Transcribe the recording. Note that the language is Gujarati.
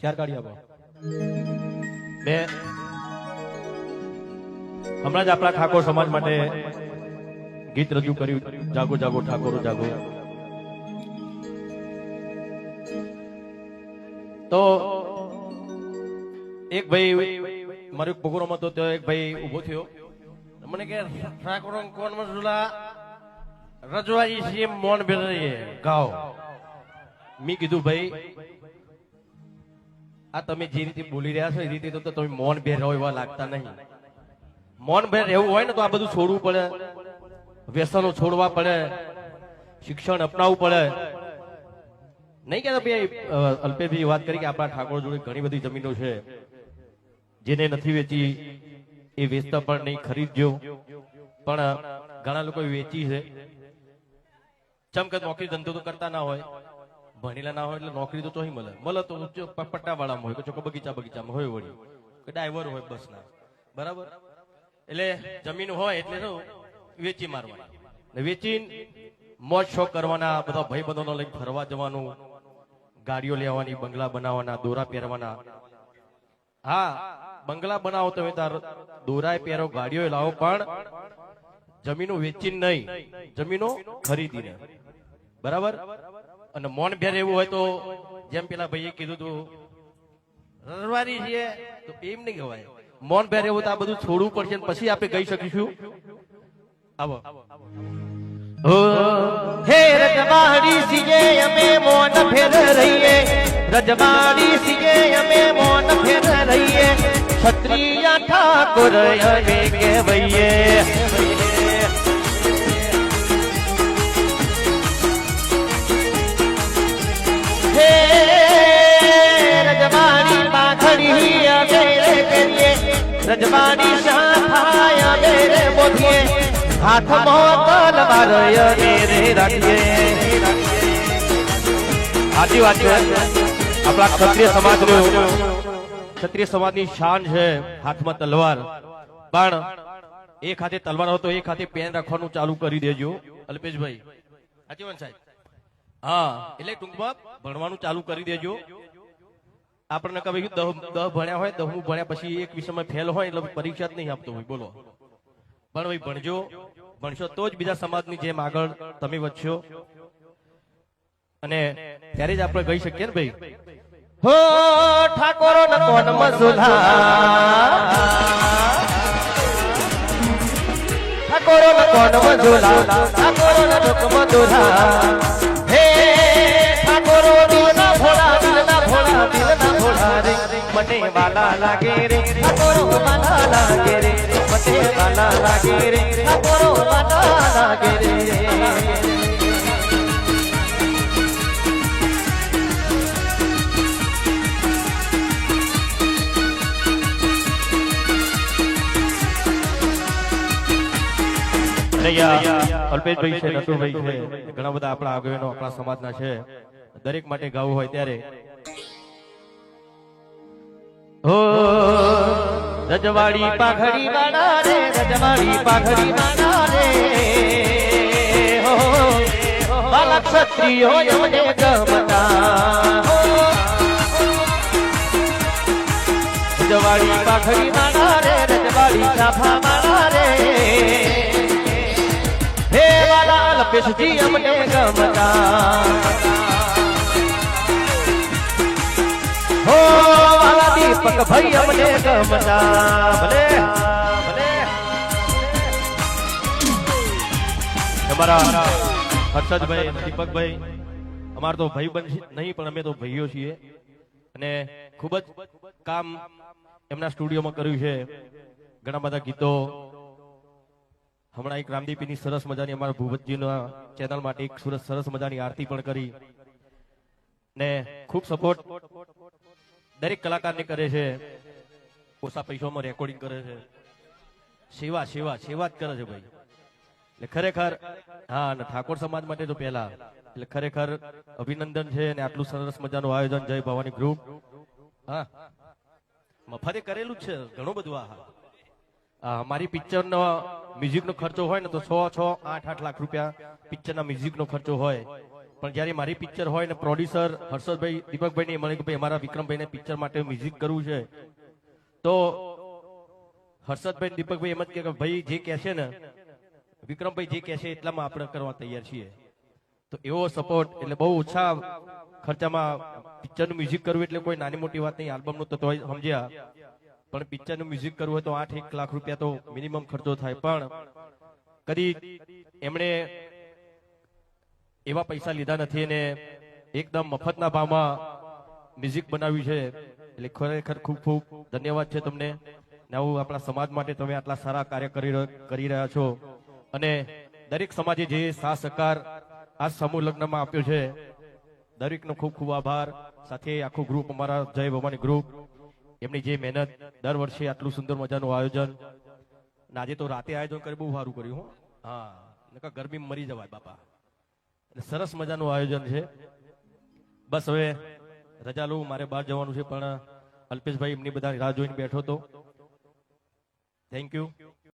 ચાર કાઢી આપો. મેં હમણાં જ આપણા ઠાકોર સમાજ માટે ગીત રજૂ કર્યું, જાગો જાગો ઠાકોરો જાગો. તો એક ભાઈ મારો પ્રોગ્રામ હતો તો એક ભાઈ ઉભો થયો, મને કે ઠાકોર કોણ મજુલા રજવાજી છે મોન ભેરઈએ ગાઓ. મેં કીધું ભાઈ આ તમે જે રીતે બોલી રહ્યા છો એ રીતે તો તમે મૌન ભેર રહો એવા લાગતા નહીં. મૌન ભેર રહેવું હોય ને તો આ બધું છોડવું પડે, વ્યસનો છોડવા પડે, શિક્ષણ અપનાવવું પડે. નહીં કે ભાઈ અલ્પેશભાઈ વાત કરી કે આપણા ઠાકોર જોડે ઘણી બધી જમીનો છે, જેને નથી વેચી એ વેચતા પણ નહીં, ખરીદજો. પણ ઘણા લોકો વેચી છે. ચમ કે નોકરી ધંધો તો કરતા ના હોય, ભણેલા ના હોય એટલે નોકરી તો ચોહી મળે તો પટ્ટા વાળામાં હોય, ચોખ્ખો બગીચામાં હોય, વળી કે ડ્રાઈવર હોય બસ ના, બરાબર. એટલે જમીન હોય એટલે વેચી મારવાની, વેચી મોજ શોખ કરવાના, બધા ભાઈ બંધોનો લઈને ફરવા જવાનું, ગાડીઓ લેવાની, બંગલા બનાવવાના, દોરા પહેરવાના. હા, બંગલા બનાવો તમે તાર દોરા પહેરો, ગાડીઓ લાવો, પણ જમીનો વેચીને નહીં, જમીનો ખરીદીને, બરાબર. અને મોન ભેર એવું હોય તો જેમ પેલા ભાઈએ કીધું તું રજવાડી છે તો એમ નહીં કહેવાય. મોન ભેર એવું તો આ બધું છોડવું પડશે પછી આપણે કહી શકીશું. આવો હે રજવાડી સીએ અમે મોન ફેર રહીએ, રજવાડી સીએ અમે મોન ફેર રહીએ, ક્ષત્રિય ઠાકોર અમે કહેવાઈએ. હે રજવાડી પાઘડી અમે કરીએ, રજવાડી શાખાય અમે બોધીએ, હાથમાં તલવાર અમે રાખીએ. સાચી વાત છે. આપણા ક્ષત્રિય સમાજની શાન છે હાથમાં તલવાર. પણ એક હાથે તલવાર હોય તો એક હાથે પેન રાખવાનું ચાલુ કરી દેજો અલ્પેશભાઈ. સાચી વાત સાહેબ? હા, એટલે ટૂંકમાં ભણવાનું ચાલુ કરી દેજો. આપણને કभी 10 ભણ્યા હોય, 10મું ભણ્યા પછી એક વિષયમાં ફેલ હોય એટલે પરીક્ષા જ નહીં આપતો હોય, બોલો. પણ ભાઈ ભણજો, ભણશો તો જ બીજા સમાજની જેમ આગળ તમે વધશો. અને ત્યારે જ આપણે કહી શકીએ ને ભાઈ, હો ઠાકોરો ન કોણ મસુલા, ઠાકોરો ન કોણ મસુલા, ઠાકોરો ન દુઃખ મધુરા. હે ઠાકોરો દિલના ભોળા, દિલના ભોળા, દિલના ભોળા રે, મને વાલા લાગે રે, ઠાકોરો વાલા લાગે રે, મને વાલા લાગે રે, ઠાકોરો વાલા લાગે રે. અલ્પેશભાઈ છે, નટુભાઈ છે, ઘણા બધા આપણા આગેવાનો આપણા સમાજના છે. દરેક માટે ગાવું હોય ત્યારે હો રજવાડી પાઘડી વાળા રે, રજવાડી પાઘડી વાળા રે, હો વાલા ક્ષત્રિયો અમને ગમતા. રજવાડી પાઘડી વાળા રે, રજવાડી સાફા વાળા રે, હે વાલા અલ્પેશજી અમને ગમતા. હો વાલા દીપક ભાઈ અમને ગમતા. ભલે ભલે તમારા હર્ષદભાઈ, દીપકભાઈ અમાર તો ભાઈ બંધ નહીં પણ અમે તો ભાઈઓ છીએ. અને ખૂબ જ કામ એમના સ્ટુડિયોમાં કર્યું છે. ઘણા બધા ગીતો, હમણાં એક રામદીપીની સરસ મજાની અમારા ભૂપતજીના ચેનલ માટે એક સરસ મજાની આરતી પણ કરી. ને ખૂબ સપોર્ટ દરેક કલાકારને કરે છે. ઓછા પૈસામાં રેકોર્ડિંગ કરે છે. સેવા સેવા સેવા જ કરે છે ભાઈ. એટલે ખરેખર હા, અને ઠાકોર સમાજ માટે તો પહેલા એટલે ખરેખર અભિનંદન છે. અને આટલું સરસ મજાનું આયોજન જય ભવાની ગ્રુપ હા મફતે કરેલું જ છે ઘણું બધું. મારી પિક્ચર નો મ્યુઝિક નો ખર્ચો હોય ને તો 6, 8 લાખ રૂપિયા પિક્ચર ના મ્યુઝિક નો ખર્ચો હોય. પણ જ્યારે મારી પિક્ચર હોય ને પ્રોડ્યુસર હર્ષદભાઈ દીપકભાઈ મને કે ભાઈ અમારા વિક્રમભાઈને પિક્ચર માટે મ્યુઝિક કરવું છે, તો હર્ષદભાઈ દીપકભાઈ એમ જ કે ભાઈ જે કહેશે ને વિક્રમભાઈ જે કહેશે એટલામાં આપણે કરવા તૈયાર છીએ. તો એવો સપોર્ટ, એટલે બહુ ઓછા ખર્ચામાં પિક્ચરનું મ્યુઝિક કરવું એટલે કોઈ નાની મોટી વાત નહીં. આલ્બમનું તો તોય સમજ્યા, પણ પિક્ચરનું મ્યુઝિક કરવું હોય તો 8-1 લાખ રૂપિયા તો મિનિમમ ખર્ચો થાય. પણ કદી એમણે એવા પૈસા લીધા નથી અને એકદમ મફતના ભાવમાં મ્યુઝિક બનાવ્યું છે. એટલે ખરેખર ખૂબ ખૂબ ધન્યવાદ છે તમને. ને આવું આપણા સમાજ માટે તમે આટલા સારા કાર્ય કરી રહ્યા છો અને દરેક સમાજે જે સાથ સહકાર આ સમૂહ લગ્નમાં આપ્યો છે, દરેકનો ખૂબ ખૂબ આભાર. સાથે આખું ગ્રુપ, અમારા જય ભવાની ગ્રુપ, એમની જે મહેનત, દર વર્ષે આટલું સુંદર મજાનું આયોજન, આજે તો રાતે આયોજન કરી બહુ સારું કર્યું. હા, નકર ગરમીમાં મરી જવાય બાપા. એટલે સરસ મજાનું આયોજન છે. બસ હવે રજા લઉં, મારે બહાર જવાનું છે, પણ અલ્પેશભાઈ એમની બધા રાહ જોઈને બેઠો હતો. Thank you.